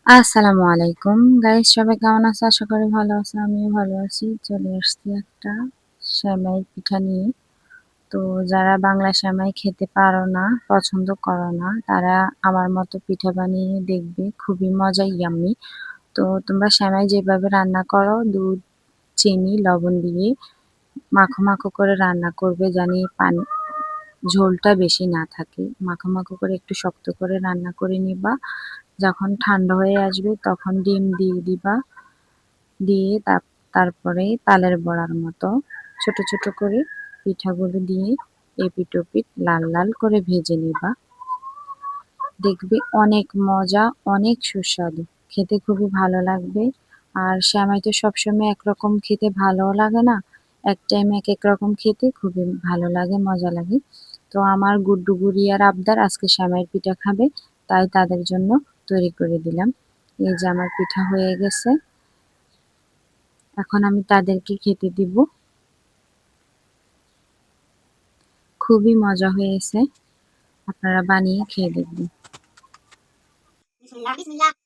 আসসালামু আলাইকুম গাইস, সবাই কেমন আছো? আশা করি ভালো আছো। আমিও ভালো আছি। চলে আসছি একটা সেমাই পিঠা নিয়ে। তো যারা বাংলা সেমাই খেতে পারো না, পছন্দ করো না, তারা আমার মতো পিঠা বানিয়ে দেখবে, খুবই মজা, ইয়াম্মি। তো তোমরা সেমাই যেভাবে রান্না করো, দুধ, চিনি, লবণ দিয়ে মাখো মাখো করে রান্না করবে, জানি পানি ঝোলটা বেশি না থাকে। মাখো মাখো করে একটু শক্ত করে রান্না করে নিবা। যখন ঠান্ডা হয়ে আসবে তখন ডিম দিয়ে দিবা। দিয়ে তারপরে তালের বড়ার মতো ছোট ছোট করে পিঠাগুলো দিয়ে এপিঠ ওপিঠ লাল লাল করে ভেজে নিবা। দেখবে অনেক মজা, অনেক সুস্বাদু, খেতে খুবই ভালো লাগবে। আর সেমাই তো সবসময় একরকম খেতে ভালোও লাগে না, এক টাইম এক এক রকম খেতে খুবই ভালো লাগে, মজা লাগে। তো আমার গুড্ডু গুড়িয়ার আবদার আজকে সেমাইয়ের পিঠা খাবে, তাই তাদের জন্য তৈরি করে দিলাম। এই যে আমার পিঠা হয়ে গেছে, এখন আমি তাদেরকে খেতে দিব। খুবই মজা হয়েছে, আপনারা বানিয়ে খেয়ে দেখবেন। বিসমিল্লাহ বিসমিল্লাহ।